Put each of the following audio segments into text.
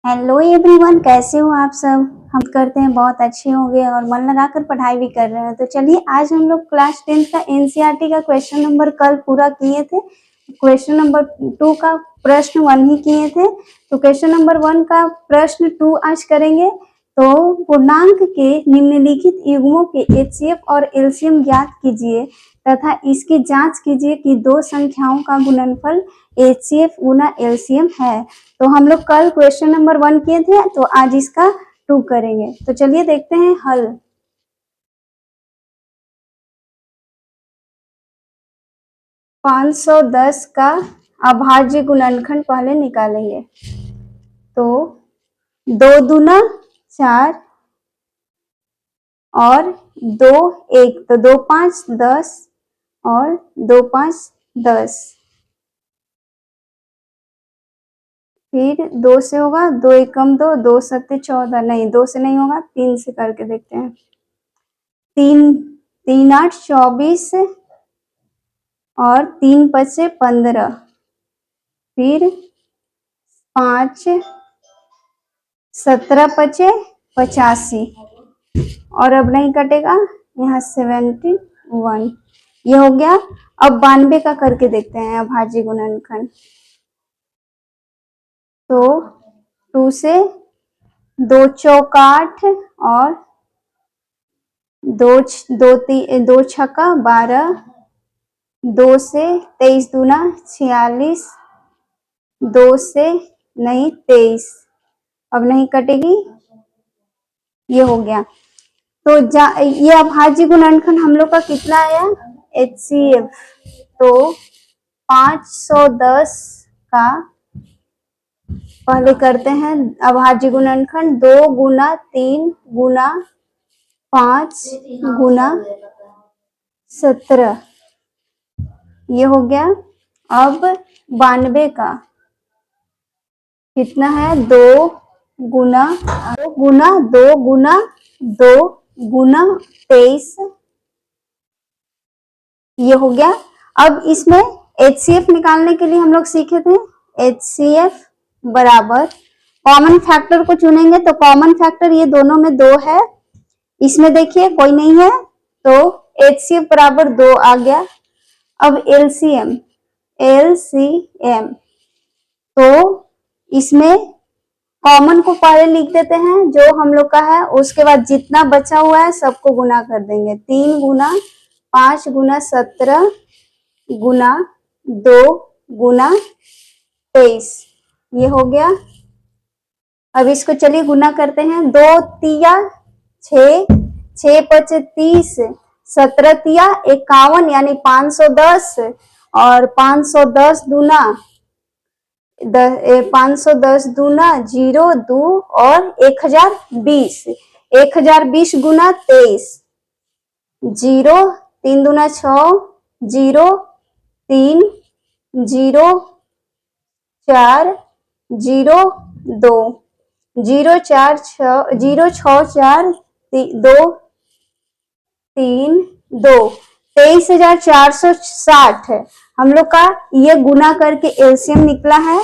Hello everyone, कैसे हो आप सब। हम करते हैं बहुत अच्छे होंगे और मन लगाकर पढ़ाई भी कर रहे हैं। तो चलिए, आज हम लोग क्लास 10 का एनसीईआरटी का क्वेश्चन नंबर कल पूरा किए थे। क्वेश्चन नंबर 2 का प्रश्न 1 ही किए थे, तो क्वेश्चन नंबर 1 का प्रश्न 2 आज करेंगे। तो पूर्णांक के निम्नलिखित युग्मों के एचसीएफ और एलसीएम ज्ञात कीजिए तथा इसकी जांच कीजिए कि दो संख्याओं का गुणनफल एचसीएफ गुना एलसीएम है। तो हम लोग कल क्वेश्चन नंबर 1 किए थे, तो आज इसका 2 करेंगे। तो चलिए देखते हैं हल। 510 का अभाज्य गुणनखंड पहले निकालेंगे। तो 2 दूना 4 और 2 1, तो 2 5 10 और 2 5 10। फिर 2 से होगा, 2 एकम 2, 2 सत्ते 14, नहीं 2 से नहीं होगा, 3 से करके देखते हैं। 3 3 8 24 और 3 पचे 15, फिर 5 17 पचे 85 और अब नहीं कटेगा, यहाँ 71 ये हो गया। अब 92 का करके देखते हैं अभाज्य गुणनखंड। तो 2 से 2 चौक 8 और 2 छक्का 12, 2 से 23 दूना 46, 2 से नहीं 23, अब नहीं कटेगी, ये हो गया। तो ये अभाज्य गुणनखंड हम लोग का कितना आया, एचसीएफ। तो 510 का पहले करते हैं अभाज्य गुणनखंड। 2 गुना 3 गुना 5 गुना 17, ये हो गया। अब 92 का कितना है, 2 गुना 2 गुना 2 गुना 2 गुना 23, ये हो गया। अब इसमें एचसीएफ निकालने के लिए हम लोग सीखे थे, एचसीएफ बराबर कॉमन फैक्टर को चुनेंगे। तो कॉमन फैक्टर ये दोनों में 2 है, इसमें देखिए कोई नहीं है, तो एचसीएफ बराबर 2 आ गया। अब एलसीएम तो इसमें कॉमन को पहले लिख देते हैं जो हम लोग का है, उसके बाद जितना बचा हुआ है सबको गुना कर देंगे। 3 गुना 5 गुना 17 गुना 2 गुना 23, ये हो गया। अब इसको चलिए गुना करते हैं। 2 तिया 6, 6 पचे 30, 17 तिया 51 यानी 510 और 510 दूना 510 दूना 0 2 और 1020, 1020 गुना 23, 0 3 दूना 6, 0 3 0 4 0 2 0 4 6 0 6 4 2 3 2 23,460 है हम लोग का। ये गुना करके एलसीएम निकला है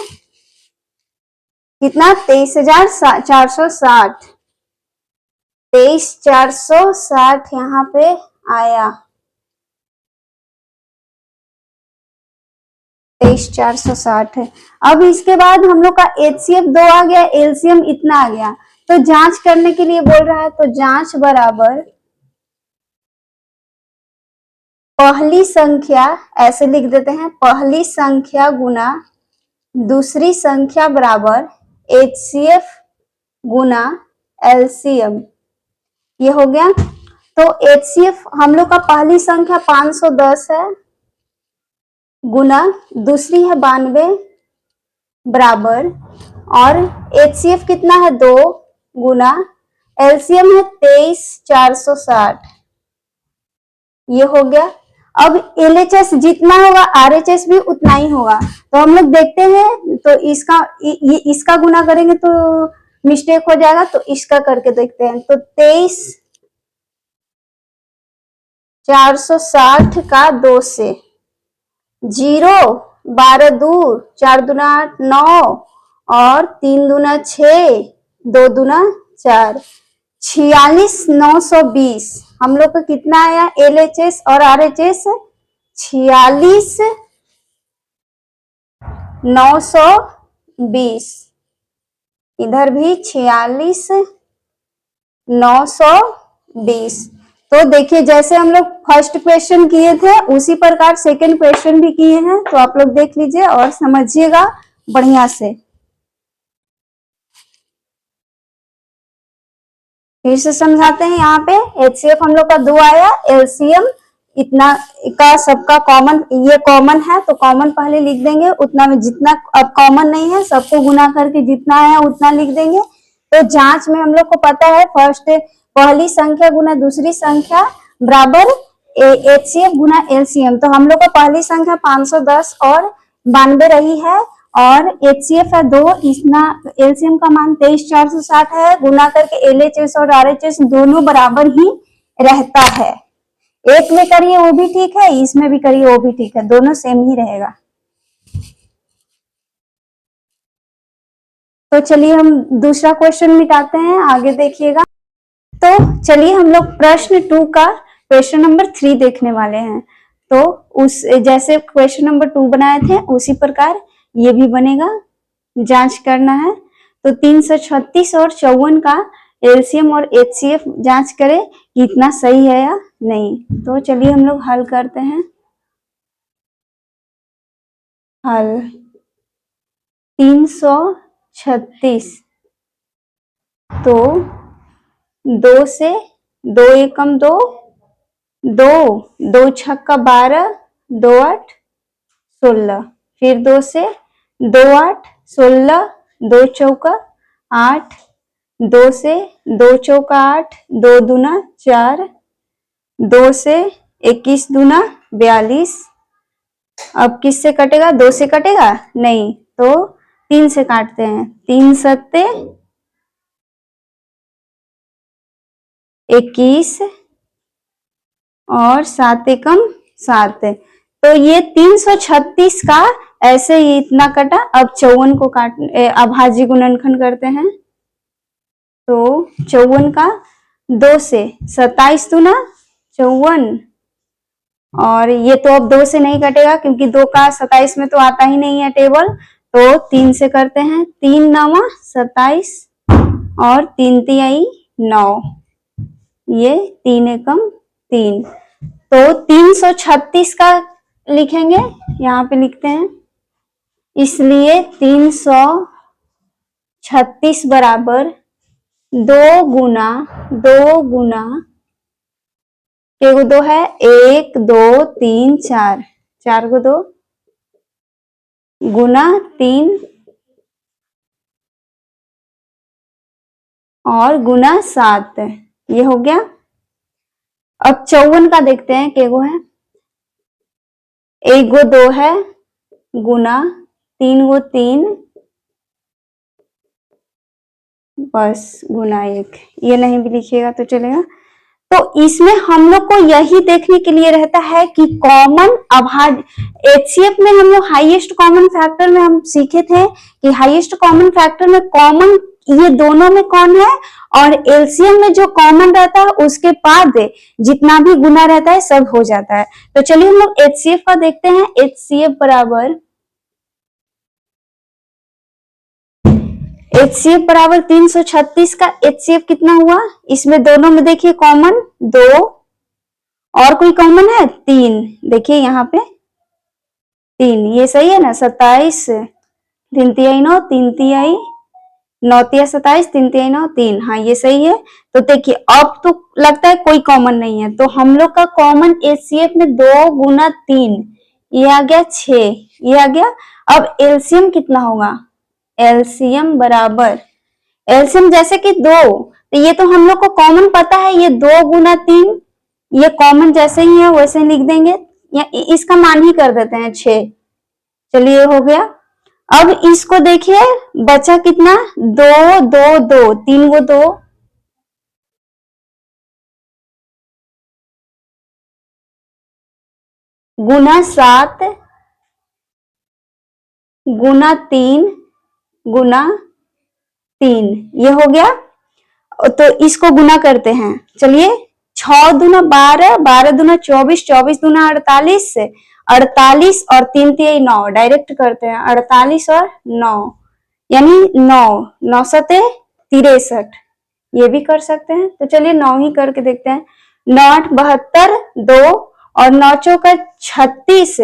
कितना, 23,460। 23,460 यहाँ पे आया, 23,460 है। अब इसके बाद हम लोग का एचसीएफ 2 आ गया, एलसीएम इतना आ गया। तो जांच करने के लिए बोल रहा है, तो जांच बराबर पहली संख्या, ऐसे लिख देते हैं, पहली संख्या गुना दूसरी संख्या बराबर एचसीएफ गुना एलसीएम, ये हो गया। तो एचसीएफ हम लोग का पहली संख्या 510 है गुना दूसरी है 92 बराबर, और एचसीएफ कितना है 2 गुना एलसीएम है 23,460, ये हो गया। अब एलएचएस जितना होगा आरएचएस भी उतना ही होगा। तो हम लोग देखते हैं, तो इसका गुना करेंगे तो मिस्टेक हो जाएगा, तो इसका करके देखते हैं। तो 23,460 का 2 से 0 12 2 4 दूना 8 9 और 3 दूना 6, 2 दूना 4, 46,920। हम लोग का कितना आया LHS और RHS? 46,920। इधर भी 46,920। तो देखिए जैसे हम लोग फर्स्ट क्वेश्चन किए थे उसी प्रकार सेकंड क्वेश्चन भी किए हैं, तो आप लोग देख लीजिए और समझिएगा बढ़िया से। फिर से समझाते हैं। यहाँ पे HCF हम लोग का 2 आया, LCM इतना का सबका कॉमन, ये कॉमन है तो कॉमन पहले लिख देंगे उतना में, जितना अब कॉमन नहीं है सबको गुना करके जितना है उतना लिख देंगे। तो जांच में हम लोग को पता है फर्स्ट पहली संख्या गुना दूसरी संख्या बराबर HCF गुना LCM। तो हम लोग का पहली संख्या 510 और 92 रही है और HCF है 2, इतना LCM का मान 23,460 है। गुना करके LHS और RHS दोनों बराबर ही रहता है। एक में करिए वो भी ठीक है, इसमें भी करिए वो भी ठीक है, दोनों सेम ही रहेगा। तो चलिए हम दूसरा क्वेश्चन मिटाते हैं, आगे देखिएगा। तो चलिए हम लोग प्रश्न 2 का क्वेश्चन नंबर 3 देखने वाले हैं। तो उस जैसे क्वेश्चन नंबर 2 बनाए थे उसी प्रकार ये भी बनेगा, जांच करना है। तो 336 और 54 का LCM और HCF जांच करें कि इतना सही है या नहीं। तो चलिए हम लोग हल करते हैं। हल 336, तो 2 से 2 एकम 2, 2 छक्का 12, 2 8 16, फिर 2 से 2 8 16, 2 चौका 8, 2 से 2 चौका 8, 2 दूना 4, 2 से 21 दूना 42। अब किससे कटेगा? 2 से कटेगा नहीं, तो 3 से काटते हैं। 3 सत्ते 21 और 7 एकम 7। तो ये 336 का ऐसे ही इतना कटा। अब 54 को काट अभाज्य गुणनखंड करते हैं। तो 54 का 2 से 27 दूना 54, और ये तो अब 2 से नहीं कटेगा क्योंकि 2 का 27 में तो आता ही नहीं है टेबल। तो 3 से करते हैं। 3 9 27 और 3 तिहाई 9, ये 3 एकम 3। तो 336 का लिखेंगे, यहाँ पे लिखते हैं। इसलिए 336 बराबर 2 गुना के 2 है 1 2 3 4, 4 को 2 गुना 3 और गुना 7, ये हो गया। अब 54 का देखते हैं के गो है। 1 गो 2 है गुना 3 गो 3, बस गुना 1, ये नहीं भी लिखिएगा तो चलेगा। तो इसमें हम लोग को यही देखने के लिए रहता है कि कॉमन अभाज्य। HCF में हम लोग हाईएस्ट कॉमन फैक्टर में हम सीखे थे कि हाईएस्ट कॉमन फैक्टर में कॉमन ये दोनों में कौन है, और LCM में जो कॉमन रहता है उसके बाद जितना भी गुना रहता है सब हो जाता है। तो चलिए हम लोग HCF का देखते हैं। HCF बराबर HCF बराबर 336 का HCF कितना हुआ? इसमें दोनों में देखिए कॉमन 2 और कोई कॉमन है 3, देखिए यहाँ पे 3, ये सही है ना। 27 3 तिहाई 9, 3 तिहाई 9 तिया 27, 3 तिहाई 9 3, हाँ ये सही है। तो देखिए अब तो लगता है कोई कॉमन नहीं है, तो हम लोग का कॉमन HCF में 2 गुना 3, ये आ गया 6, ये आ गया। अब LCM कितना होगा? LCM बराबर LCM जैसे कि 2, तो ये तो हम लोग को कॉमन पता है, ये 2 गुना 3, ये कॉमन जैसे ही है वैसे ही लिख देंगे, या इसका मान ही कर देते हैं 6। चलिए हो गया। अब इसको देखिए बचा कितना? 2 2 2, 3 गो 2 गुना 7 गुना 3 गुना 3, ये हो गया। तो इसको गुना करते हैं, चलिए 6 दूना 12, 12 दूना 24, 24 दूना 48, 48 और 3 3 9, डायरेक्ट करते हैं 48 और 9 यानी 9, 9 सते 63, ये भी कर सकते हैं। तो चलिए 9 ही करके देखते हैं। 9 8 72, 2 और 9 चौका 36,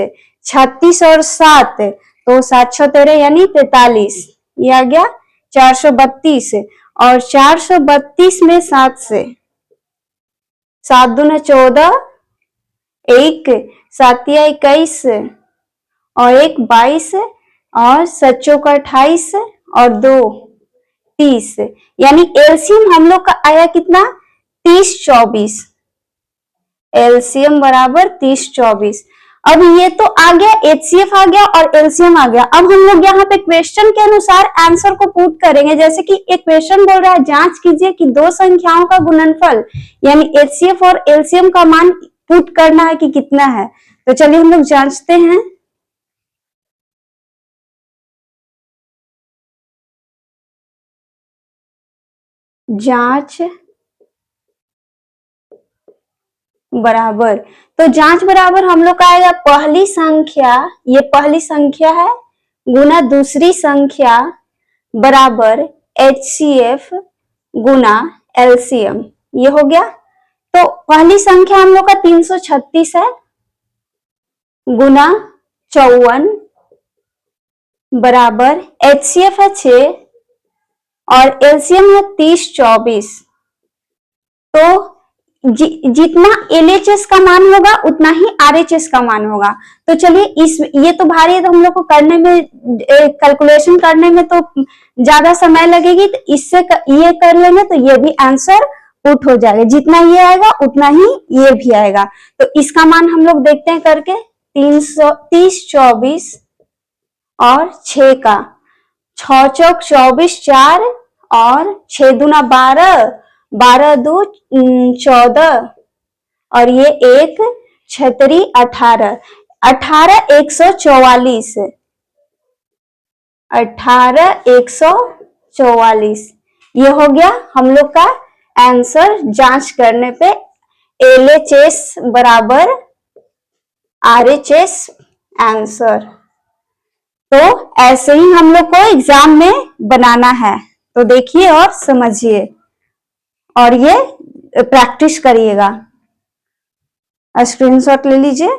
36 और 7, तो 7 6 13 यानी 43, ये आ गया 432। और 432 में 7 से, 7 दूना 14, 1 7 या 21 और 1 22 और 7 चौका 28 और 2 30, यानी एलसीएम हम लोग का आया कितना 30 24, एलसीएम बराबर 30 24। अब ये तो आ गया, एचसीएफ आ गया और एलसीएम आ गया। अब हम लोग यहाँ पे क्वेश्चन के अनुसार आंसर को पुट करेंगे। जैसे कि एक क्वेश्चन बोल रहा है जांच कीजिए कि दो संख्याओं का गुणनफल यानी एचसीएफ और एलसीएम का मान पुट करना है कि कितना है। तो चलिए हम लोग जांचते हैं। जांच बराबर, तो जांच बराबर हम लोग का आएगा पहली संख्या, ये पहली संख्या है, गुना दूसरी संख्या बराबर एचसीएफ गुना एलसीएम, ये हो गया। तो पहली संख्या हम लोग का 336 है, गुना 54 बराबर एचसीएफ है 6 और एलसीएम है 30 24। तो जितना एलएचएस का मान होगा उतना ही आरएचएस का मान होगा। तो चलिए इस ये तो भारी है, तो हम लोग को करने में कैलकुलेशन करने में तो ज्यादा समय लगेगी, तो इससे ये कर लेंगे तो ये भी आंसर पुट हो जाएगा। जितना ये आएगा उतना ही ये भी आएगा। तो इसका मान हम लोग देखते हैं करके 330 24 और 6 का 6 चौक 24 4 और 6 दूना 12, 12 दो 14 और ये 1 छतरी 18, 18 144, 18 144, ये हो गया हम लोग का आंसर। जांच करने पे एलएचएस बराबर आरएचएस आंसर। तो ऐसे ही हम लोग को एग्जाम में बनाना है, तो देखिए और समझिए और ये प्रैक्टिस करिएगा। स्क्रीनशॉट ले लीजिए।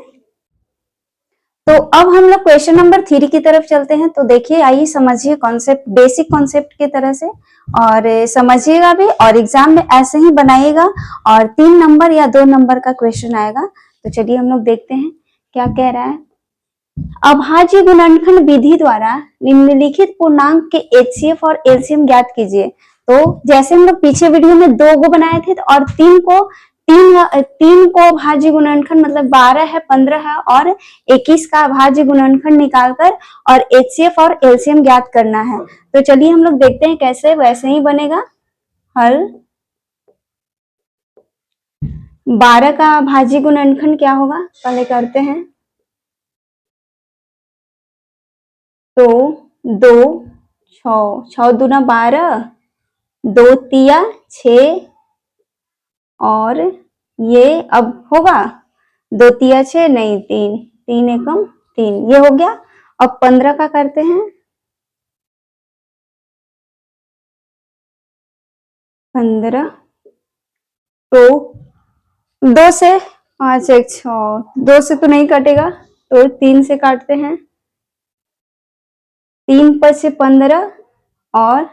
तो अब हम लोग क्वेश्चन नंबर 3 की तरफ चलते हैं। तो देखिए, आइए समझिए कॉन्सेप्ट, बेसिक कॉन्सेप्ट की तरह से, और समझिएगा भी और एग्जाम में ऐसे ही बनाइएगा और 3 नंबर या 2 नंबर का क्वेश्चन आएगा। तो चलिए हम लोग देखते हैं क्या कह रहा है। अभाज्य गुणनखंड विधि द्वारा निम्नलिखित पूर्णांक के एचसीएफ और एलसीएम ज्ञात कीजिए। तो जैसे हम लोग पीछे वीडियो में 2 को बनाए थे और 3 को अभाज्य गुणनखंड मतलब 12 है, 15 है और 21 का अभाज्य गुणनखंड निकालकर और एचसीएफ और एलसीएम ज्ञात करना है। तो चलिए हम लोग देखते हैं कैसे, वैसे ही बनेगा हल। 12 का अभाज्य गुणनखंड क्या होगा, पहले करते हैं। तो 2 6 दूना 12, 2 तिया 6 और ये अब होगा 2 तिया 6 नहीं 3, 3 एकम 3, ये हो गया। अब 15 का करते हैं। 15 तो 2 से 5 1 6, 2 से तो नहीं कटेगा तो 3 से काटते हैं। 3 5 से 15 और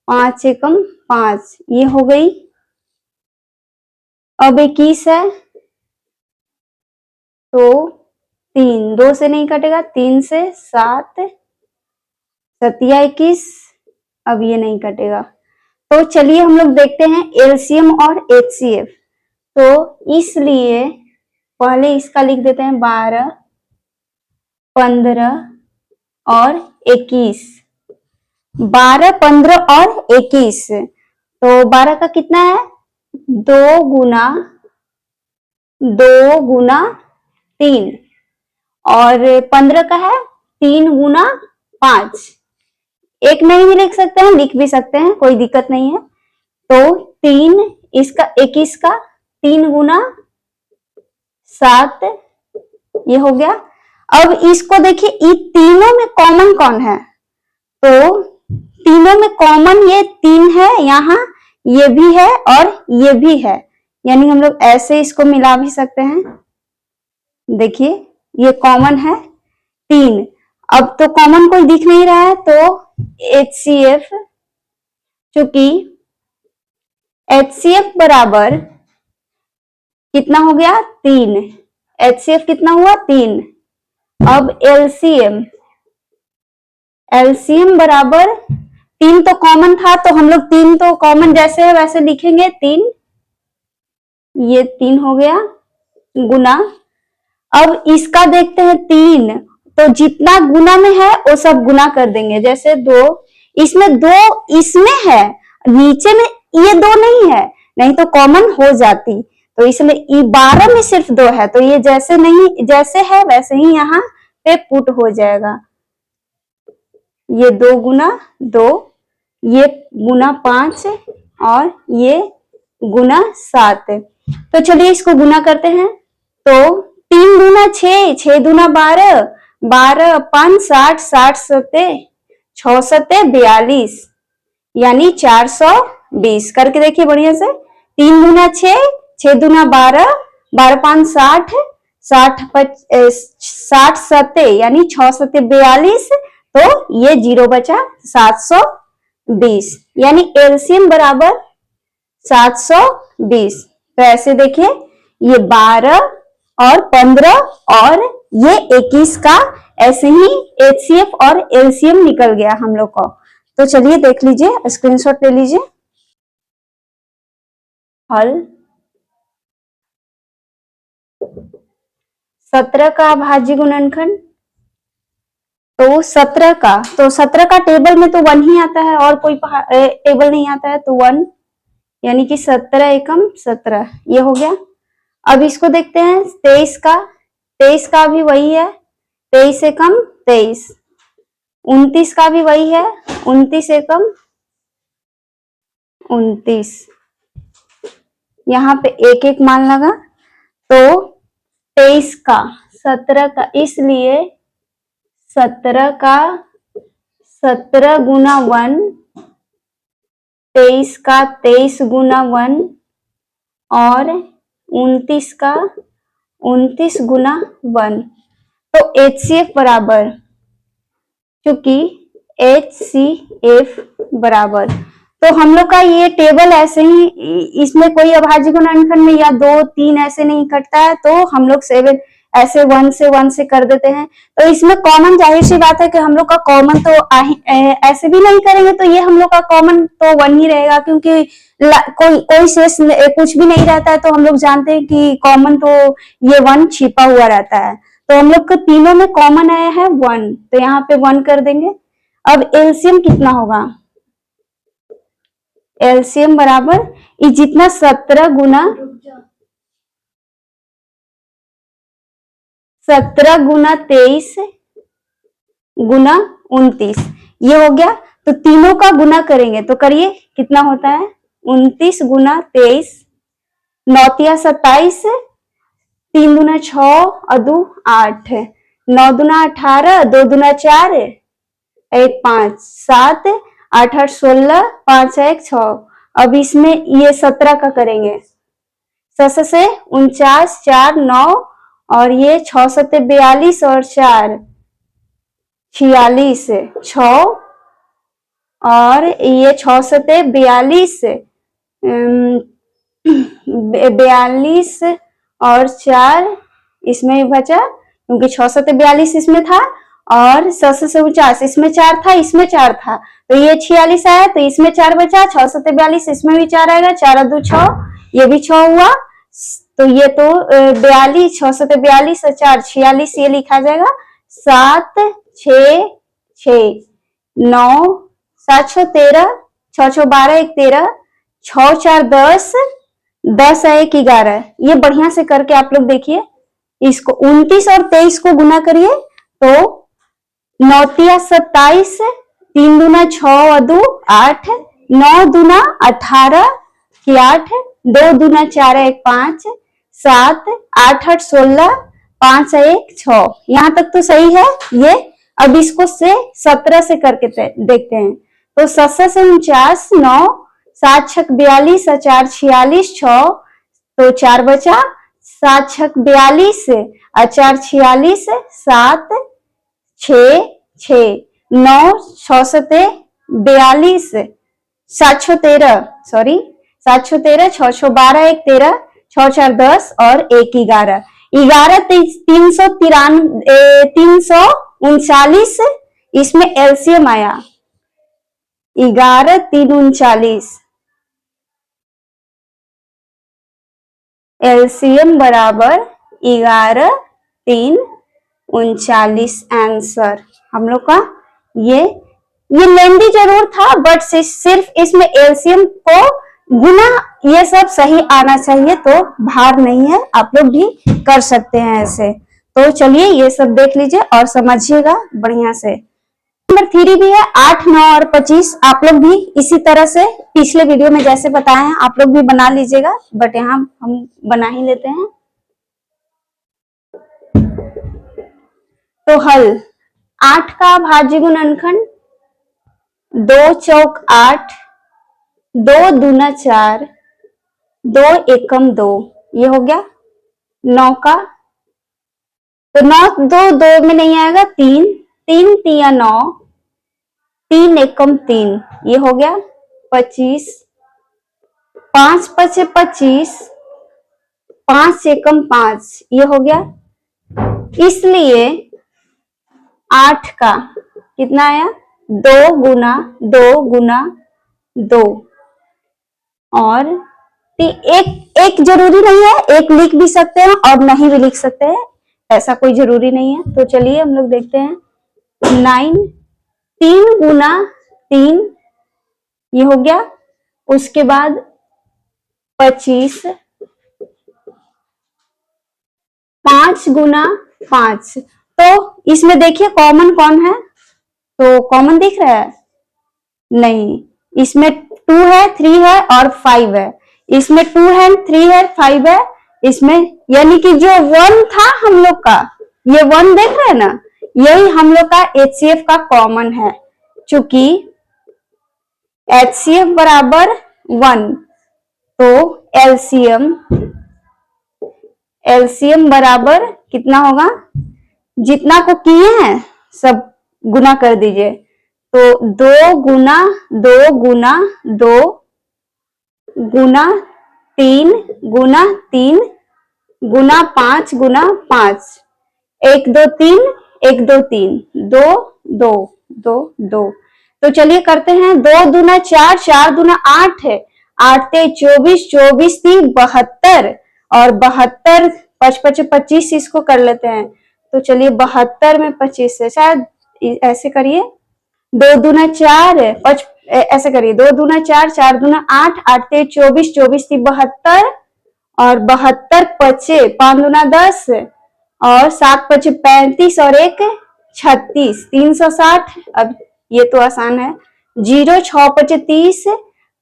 5 एकम 5, ये हो गई। अब 21 है तो 3, 2 से नहीं कटेगा, 3 से 7 7 21, अब ये नहीं कटेगा। तो चलिए हम लोग देखते हैं एलसीएम और एचसीएफ। तो इसलिए पहले इसका लिख देते हैं 12 15 और 21, 12 15 और 21। तो 12 का कितना है 2 गुना 3 और 15 का है 3 गुना 5, एक नहीं भी लिख सकते हैं, लिख भी सकते हैं, कोई दिक्कत नहीं है। तो 3 इसका 21 का 3 गुना 7 ये हो गया। अब इसको देखिए, ये तीनों में कॉमन कौन है? तो तीनों में कॉमन ये 3 है, यहाँ ये भी है और ये भी है, यानी हम लोग ऐसे इसको मिला भी सकते हैं। देखिए ये कॉमन है 3। अब तो कॉमन कोई दिख नहीं रहा है, तो HCF, चूंकि HCF बराबर कितना हो गया 3, HCF कितना हुआ 3। अब LCM बराबर 3 तो कॉमन था, तो हम लोग 3 तो कॉमन जैसे है वैसे लिखेंगे 3, ये 3 हो गया गुना। अब इसका देखते हैं 3, तो जितना गुना में है वो सब गुना कर देंगे। जैसे 2 इसमें 2 इसमें है, नीचे में ये 2 नहीं है, नहीं तो कॉमन हो जाती। तो इसलिए 12 में सिर्फ 2 है, तो ये जैसे नहीं जैसे है वैसे ही यहाँ पे पुट हो जाएगा। ये 2 गुना 2, ये गुना 5 और ये गुना 7। तो चलिए इसको गुना करते हैं। तो 3 दूना 6, 6 दूना 12, 12 5 60, 60 सत्ते 6 सत्ते 42, यानी 420। करके देखिए बढ़िया से। 3 दूना 6, 6 दूना 12, 12 5 60, 60 सत्ते यानी 6 सत्ते 42, तो ये 0 बचा 720, यानी एलसीएम बराबर 720। तो ऐसे देखिए ये 12 और 15 और ये 21 का ऐसे ही एचसीएफ और एलसीएम निकल गया हम लोग को। तो चलिए देख लीजिए, स्क्रीनशॉट ले लीजिए। हल 17 का अभाज्य गुणनखंड, तो 17 का टेबल में तो 1 ही आता है और कोई टेबल नहीं आता है, तो 1 यानी कि 17 एकम 17 ये हो गया। अब इसको देखते हैं 23 का भी वही है, 23 एकम 23। 29 का भी वही है, 29 एकम 29। यहाँ पे एक एक मान लगा। तो 23 का 17 का, इसलिए 17 का 17 गुना 1, 23 का 23 गुना 1 और 29 का 29 गुना 1। तो HCF बराबर, क्योंकि HCF बराबर, तो हम लोग का ये टेबल ऐसे ही, इसमें कोई अभाज्य गुणनखंड में या 2 3 ऐसे नहीं कटता है, तो हम लोग 7 ऐसे 1 से कर देते हैं। तो इसमें कॉमन, जाहिर सी बात है कि हम लोग का कॉमन तो ऐसे भी नहीं करेंगे, तो ये हम लोग का कॉमन तो 1 ही रहेगा, क्योंकि कोई शेष कुछ भी नहीं रहता है। तो हम लोग जानते हैं कि कॉमन तो ये 1 छिपा हुआ रहता है। तो हम लोग को तीनों में कॉमन आया है 1, तो यहाँ पे 1 कर देंगे। अब एलसीएम कितना होगा? एलसीएम बराबर ये जितना 17 गुना 23 गुना 29 ये हो गया। तो तीनों का गुना करेंगे तो करिए कितना होता है, 29 गुना 23, 9 तिया 27, 3 दूना 6 और 2 8, 9 दूना 18, 2 दूना 4, 1 5, 7 8 8 16, 5 1 6। अब इसमें ये 17 का करेंगे, 7 से 49, 4 9 और ये 6 7 42 और 4 46, 6 और ये 6 7 42, 42 और 4 इसमें भी बचा, क्योंकि 6 7 42 इसमें था और 7 से 49 इसमें 4 था, इसमें 4 था, तो ये 46 आया, तो इसमें 4 बचा, 6 7 42 इसमें भी 4 आएगा, 4 और 2 6, ये भी 6 हुआ। तो ये तो 42, 6 7 42 और 4 46 ये लिखा जाएगा। 7 6 6 9 7 6 13, 6 6 12 1 13, 6 4 10, 10 1 11। ये बढ़िया से करके आप लोग देखिए, इसको 29 और 23 को गुना करिए तो 9 तिया 27, 3 दूना 6 और 2 8, 9 दूना 18 की 8, 2 दूना 4 1 5, 7 8 8 16, 5 1 6। यहाँ तक तो सही है ये। अब इसको से 17 से करके देखते हैं। तो 7 से 49, 9, 7 छक 42, 4 46, 6 तो 4 बचा, 7 छक 42, 4 46, 7 6 6, 9 6 सते 42, 7 6 13, सॉरी 7 6 13, 6 6 12 1 13, 6 4 10 और 1 11, 339, इसमें एलसीएम आया 11 3 39, एलसीएम बराबर 11 3 39 आंसर हम लोग का। ये लेंदी जरूर था बट सिर्फ इसमें एलसीएम को गुना ये सब सही आना चाहिए, तो भार नहीं है, आप लोग भी कर सकते हैं ऐसे। तो चलिए ये सब देख लीजिए और समझिएगा बढ़िया से। नंबर 3 भी है 8 9 और 25। आप लोग भी इसी तरह से पिछले वीडियो में जैसे बताए हैं आप लोग भी बना लीजिएगा, बट यहाँ हम बना ही लेते हैं। तो हल 8 का भाज्य गुणनखंड 2 चौक 8, 2 दूना 4, 2 एकम 2, ये हो गया। 9 का तो 9 2 2 में नहीं आएगा, 3 3 तिया 9, 3 एकम 3, ये हो गया। 25, 5 पचे 25, 5 एकम 5, ये हो गया। इसलिए 8 का कितना आया 2 गुना 2 गुना 2, और एक जरूरी नहीं है, एक लिख भी सकते हैं और नहीं भी लिख सकते हैं, ऐसा कोई जरूरी नहीं है। तो चलिए हम लोग देखते हैं 9, 3 गुना 3, ये हो गया। उसके बाद 25, 5 गुना 5, तो इसमें देखिए कॉमन कौन है, तो कॉमन दिख रहा है नहीं, इसमें 2 है 3 है और 5 है, इसमें 2 है 3 है 5 है, इसमें यानी कि जो 1 था हम लोग का, ये 1 देख रहे हैं ना, यही हम लोग का HCF का कॉमन है। चूंकि HCF बराबर 1, तो एलसीएम बराबर कितना होगा, जितना को किए हैं सब गुना कर दीजिए। तो 2 गुना 2 गुना 2 गुना 3 गुना 3 गुना 5 गुना 5, 1 2 3 1 2 3 2 2 2 2। तो चलिए करते हैं। 2 दूना 4, 4 दूना 8 है, 8 ते 24, 24 3 72, और 72 5 5 25, इसको कर लेते हैं। तो चलिए 72 में 25 से शायद ऐसे करिए, 2 दूना 4 ऐसे करिए, 2 दूना 4, 4 दूना 8, 8 ते 24, 24 3 72, और 72 पचे 5 दूना 10, और 7 पचे 35 और 1 36, 360। अब ये तो आसान है, 0 6 पचे 30,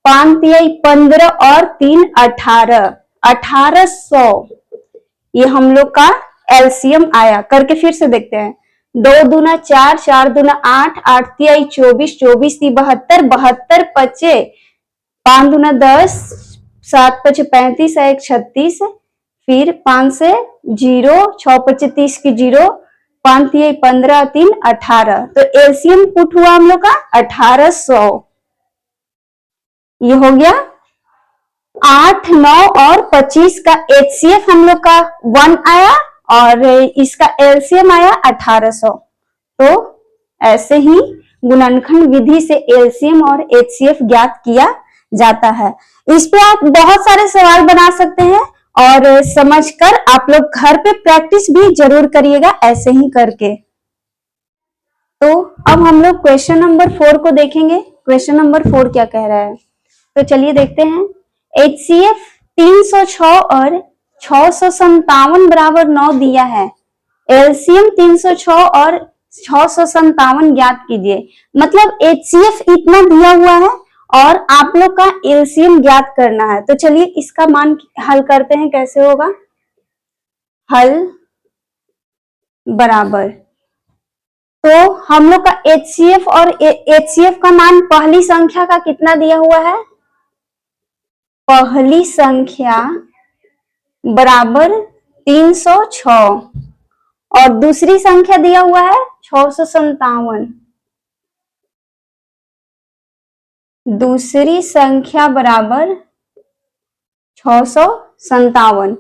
5 तिया 15 और 3 18, 1800, ये हम लोग का एलसीएम आया। करके फिर से देखते हैं। 2 दूना 4, 4 दूना 8, 8 तिया 24, 24 3 72, 72 पचे 5 दूना 10, 7 पचे 35 1 36, फिर 5 से 0, 6 पचे 30 की 0, 5 तिया 15 3 18, तो एलसीएम पुट हुआ हम लोग का 1800, ये हो गया। 8 9 और 25 का HCF हम लोग का 1 आया और इसका एलसीएम आया 1800। तो ऐसे ही गुणनखंड विधि से एलसीएम और HCF ज्ञात किया जाता है। इस पे आप बहुत सारे सवाल बना सकते हैं और समझकर आप लोग घर पे प्रैक्टिस भी जरूर करिएगा ऐसे ही करके। तो अब हम लोग क्वेश्चन नंबर 4 को देखेंगे। क्वेश्चन नंबर 4 क्या कह रहा है, तो चलिए देखते हैं। HCF 306 और 657 बराबर 9 दिया है। एलसीएम 306 और 657 ज्ञात कीजिए। मतलब HCF इतना दिया हुआ है और आप लोग का एलसीएम ज्ञात करना है। तो चलिए इसका मान हल करते हैं, कैसे होगा हल बराबर। तो हम लोग का HCF और HCF का मान पहली संख्या का कितना दिया हुआ है, पहली संख्या बराबर 306 और दूसरी संख्या दिया हुआ है 657। दूसरी संख्या बराबर 657,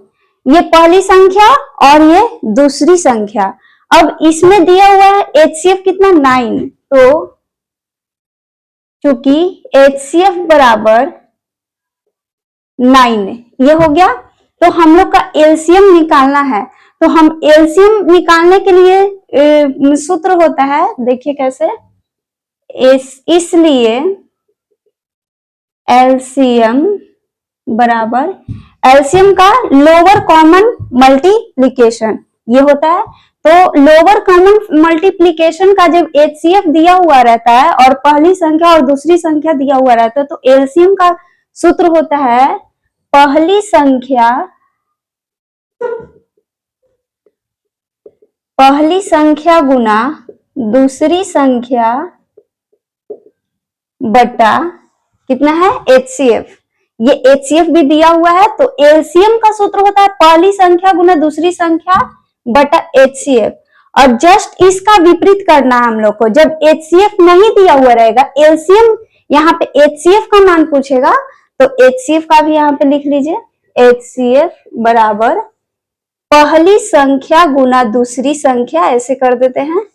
ये पहली संख्या और ये दूसरी संख्या। अब इसमें दिया हुआ है HCF कितना 9, तो चूंकि HCF बराबर 9 ये हो गया, तो हम लोग का एलसीएम निकालना है। तो हम एलसीएम निकालने के लिए सूत्र होता है, देखिए कैसे, इसलिए एलसीएम बराबर एलसीएम का लोअर कॉमन मल्टीप्लिकेशन ये होता है। तो लोअर कॉमन मल्टीप्लिकेशन का जब HCF दिया हुआ रहता है और पहली संख्या और दूसरी संख्या दिया हुआ रहता है, तो एलसीएम का सूत्र होता है पहली संख्या गुना दूसरी संख्या बटा कितना है HCF। ये HCF भी दिया हुआ है, तो एलसीएम का सूत्र होता है पहली संख्या गुना दूसरी संख्या बटा HCF। और जस्ट इसका विपरीत करना है हम लोग को। जब HCF नहीं दिया हुआ रहेगा, एलसीएम यहाँ पे HCF का मान पूछेगा, तो HCF का भी यहाँ पे लिख लीजिए, HCF बराबर पहली संख्या गुना दूसरी संख्या, ऐसे कर देते हैं,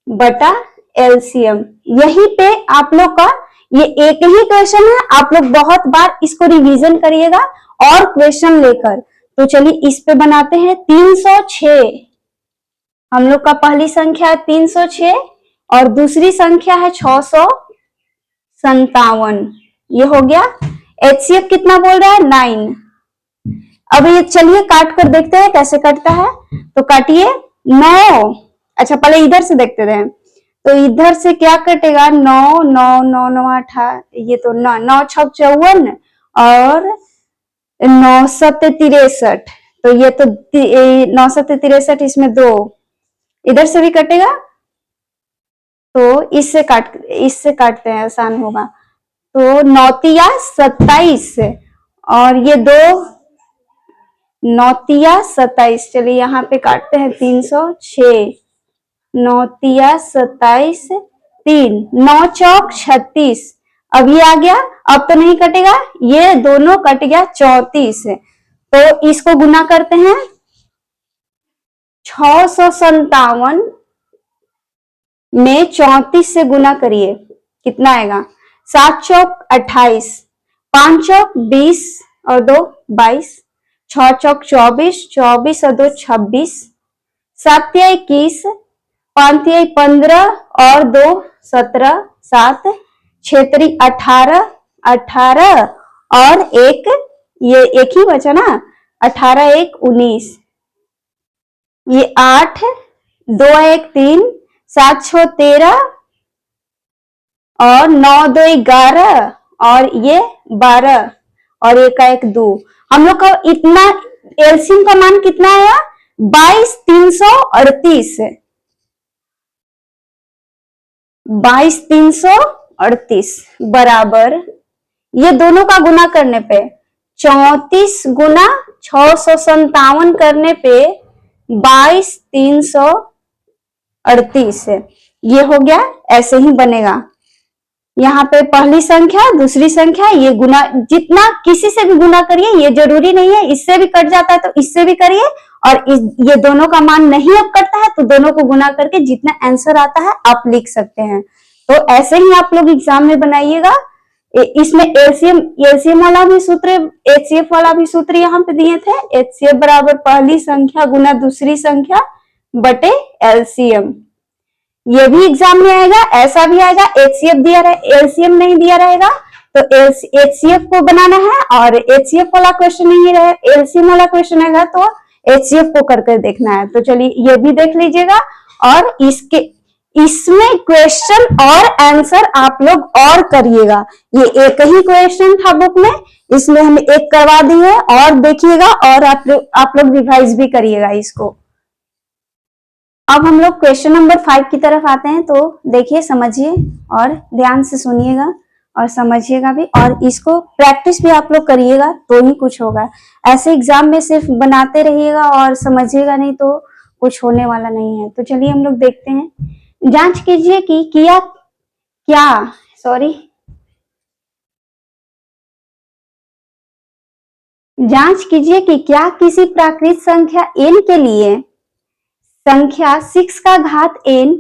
बटा एलसीएम। यही पे आप लोग का ये एक ही क्वेश्चन है, आप लोग बहुत बार इसको रिवीजन करिएगा और क्वेश्चन लेकर। तो चलिए इस पे बनाते हैं 306। हम लोग का पहली संख्या है 306 और दूसरी संख्या है 657। ये हो गया। HCF कितना बोल रहा है 9। अब ये चलिए काट कर देखते हैं कैसे कटता है। तो काटिए 9। अच्छा पहले इधर से देखते रहे, तो इधर से क्या कटेगा 9 9 9 9 18, ये तो 9 9 6 54 और 9 7 63, तो ये तो 9 7 63, इसमें 2 इधर से भी कटेगा, तो इससे काटते हैं, आसान होगा। तो 9 तिया 27 और ये 2 9 तिया 27। चलिए यहाँ पे काटते हैं 306, 9 तिया 27, 3 9 चौक 36। अब ये आ गया, अब तो नहीं कटेगा, ये दोनों कट गया 34। तो इसको गुना करते हैं 657 में 34 से गुना करिए, कितना आएगा 7 चौक 28, 5 चौक 20 और 2 22, 6 चौक 24, 24 और 2 26, 7 तिया 21, 5 तिया 15 और 2 17, 7 6 तिया 18, 18 और 1 ये एक ही बचा ना, 18 1 19, ये 8 2 1 3, 7 6 13 और 9 2 11 और ये 12 और 1 1 2। हम लोग का इतना एलसीएम का मान कितना आया 22,338। 22,338 बराबर ये दोनों का गुना करने पे 34 गुना 657 करने पे 22,338 ये हो गया। ऐसे ही बनेगा, यहाँ पे पहली संख्या दूसरी संख्या, ये गुना जितना किसी से भी गुना करिए, ये जरूरी नहीं है इससे भी कट जाता है तो इससे भी करिए, और ये दोनों का मान नहीं अब कटता है तो दोनों को गुना करके जितना आंसर आता है आप लिख सकते हैं। तो ऐसे ही आप लोग एग्जाम में बनाइएगा। इसमें एलसीएम वाला भी सूत्र, एचसीएफ वाला भी सूत्र यहाँ पे दिए थे। एचसीएफ बराबर पहली संख्या गुना दूसरी संख्या बटे एलसीएम। ये भी एग्जाम में आएगा, ऐसा भी आएगा। एचसीएफ दिया रहे, एलसीएम नहीं दिया रहेगा तो एचसीएफ को बनाना है, और एचसीएफ वाला क्वेश्चन नहीं रहे, एलसीएम वाला क्वेश्चन आएगा तो एचसीएफ को करके देखना है। तो चलिए ये भी देख लीजिएगा। और इसमें क्वेश्चन और आंसर आप लोग और करिएगा। ये एक ही क्वेश्चन था बुक में, इसमें हम एक करवा दिए और देखिएगा और आप लोग रिवाइज भी करिएगा इसको। अब हम लोग क्वेश्चन नंबर 5 की तरफ आते हैं, तो देखिए, समझिए और ध्यान से सुनिएगा और समझिएगा भी, और इसको प्रैक्टिस भी आप लोग करिएगा तो ही कुछ होगा। ऐसे एग्जाम में सिर्फ बनाते रहिएगा और समझिएगा नहीं तो कुछ होने वाला नहीं है। तो चलिए हम लोग देखते हैं। जांच कीजिए कि जांच कीजिए कि क्या किसी प्राकृत संख्या n के लिए संख्या 6 का घात n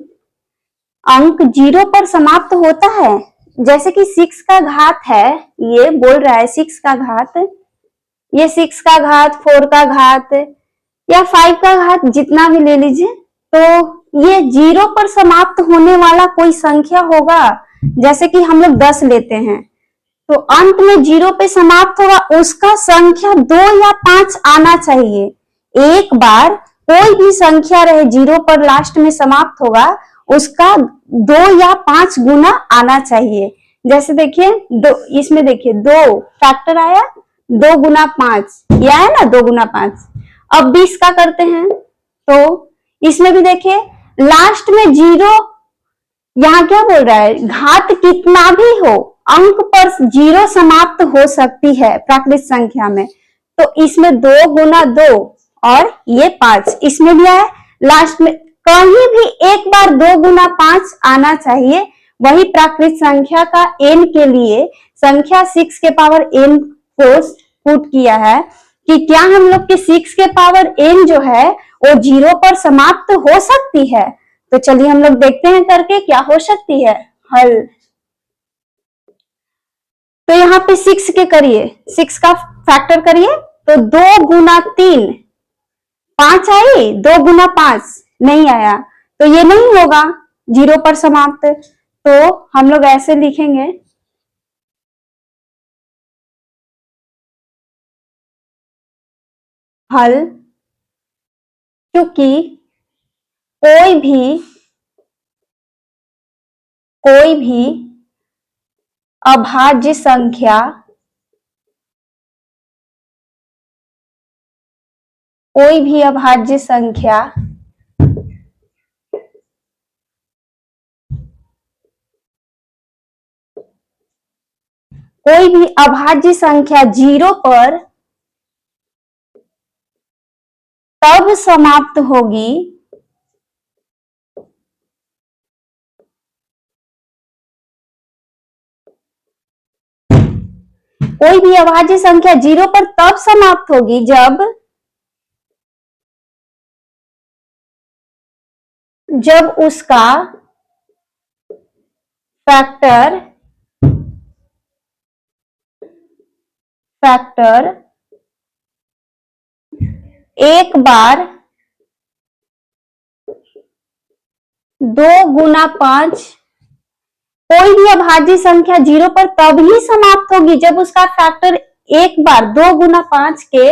अंक 0 पर समाप्त होता है। जैसे कि 6 का घात है, ये बोल रहा है 6 का घात, ये 6 का घात, 4 का घात या 5 का घात, जितना भी ले लीजिए, तो ये 0 पर समाप्त होने वाला कोई संख्या होगा। जैसे कि हम लोग 10 लेते हैं, तो अंत में 0 पे समाप्त होगा, उसका संख्या 2 या 5 आना चाहिए। एक बार कोई भी संख्या रहे 0 पर लास्ट में समाप्त होगा, उसका 2 या 5 गुना आना चाहिए। जैसे देखिए, इसमें देखिए 2 फैक्टर आया, 2 गुना 5, यह है ना 2 गुना 5। अब 20 का करते हैं, तो इसमें भी देखिए लास्ट में 0, यहाँ क्या बोल रहा है, घात कितना भी हो, अंक पर 0 समाप्त हो सकती है प्राकृत संख्या में। तो इसमें 2 गुना 2 और ये 5, इसमें भी आया, लास्ट में कहीं भी एक बार 2 गुना 5 आना चाहिए। वही प्राकृत संख्या का n के लिए संख्या 6 के पावर n को पुट किया है कि क्या हम लोग के 6 के पावर n जो है वो 0 पर समाप्त हो सकती है। तो चलिए हम लोग देखते हैं करके क्या हो सकती है हल। तो यहाँ पे 6 के करिए, 6 का फैक्टर करिए, तो 2 गुना 3 5 आई, 2 गुना 5 नहीं आया, तो ये नहीं होगा 0 पर समाप्त। तो हम लोग ऐसे लिखेंगे, हल, क्योंकि कोई भी अभाज्य संख्या कोई भी अभाज्य संख्या कोई भी अभाज्य संख्या 0 पर तब समाप्त होगी कोई भी अभाज्य संख्या 0 पर तब समाप्त होगी जब उसका फैक्टर एक बार 2 गुना 5, कोई भी अभाज्य संख्या 0 पर तब ही समाप्त होगी जब उसका फैक्टर एक बार 2 गुना 5 के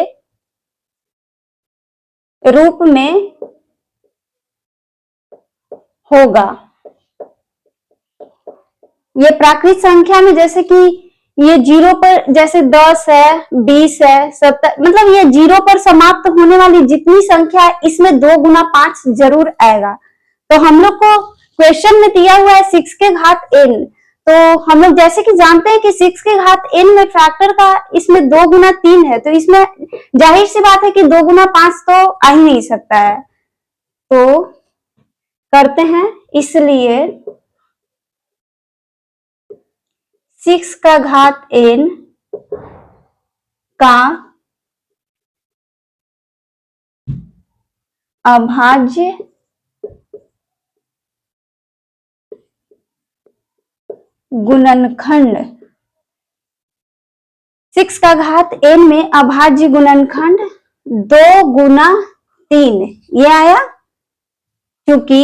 रूप में होगा। ये प्राकृत संख्या में, जैसे कि ये 0 पर, जैसे 10 है, 20 है, 70, मतलब ये 0 पर समाप्त होने वाली जितनी संख्या है, इसमें 2 गुना 5 जरूर आएगा। तो हम लोग को क्वेश्चन में दिया हुआ है 6 के घात n, तो हम लोग जैसे कि जानते हैं कि 6 के घात n में फैक्टर का इसमें 2 गुना 3 है, तो इसमें जाहिर सी बात है कि 2 गुना 5 तो आ ही नहीं सकता है। तो करते हैं, इसलिए 6 का घात n का अभाज्य गुणनखंड, 6 का घात n में अभाज्य गुणनखंड 2 गुना 3 ये आया, क्योंकि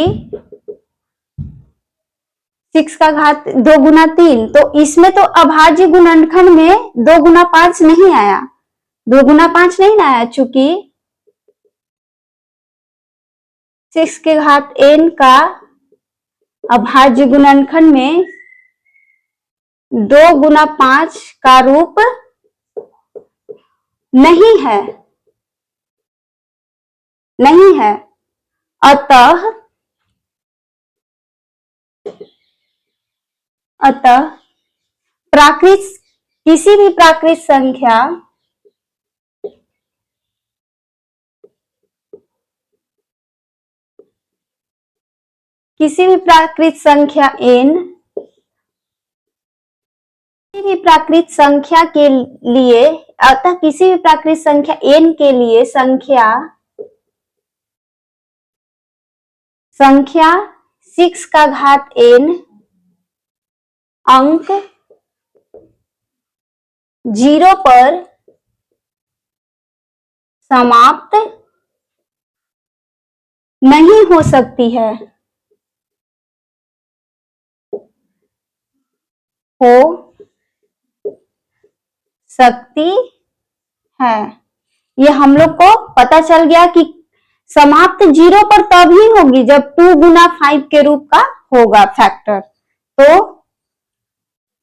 6 का घात 2 गुना 3, तो इसमें तो अभाज्य गुणनखंड में 2 गुना 5 नहीं आया, 2 गुना 5 नहीं आया, चूंकि 6 के घात n का अभाज्य गुणनखंड में 2 गुना 5 का रूप नहीं है, नहीं है। अतः किसी भी प्राकृत संख्या n, किसी भी प्राकृत संख्या के लिए, अतः किसी भी प्राकृत संख्या n के लिए संख्या 6 का घात n अंक 0 पर समाप्त नहीं हो सकती है, हो सकती है। ये हम लोग को पता चल गया कि समाप्त 0 पर तभी होगी जब 2 गुना 5 के रूप का होगा फैक्टर। तो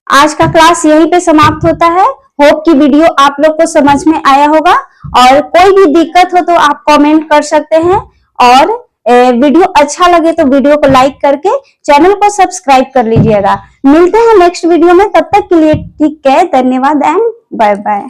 आज का क्लास यहीं पे समाप्त होता है। होप कि वीडियो आप लोग को समझ में आया होगा, और कोई भी दिक्कत हो तो आप कमेंट कर सकते हैं, और वीडियो अच्छा लगे तो वीडियो को लाइक करके चैनल को सब्सक्राइब कर लीजिएगा। मिलते हैं नेक्स्ट वीडियो में, तब तक के लिए ठीक है, धन्यवाद एंड बाय बाय।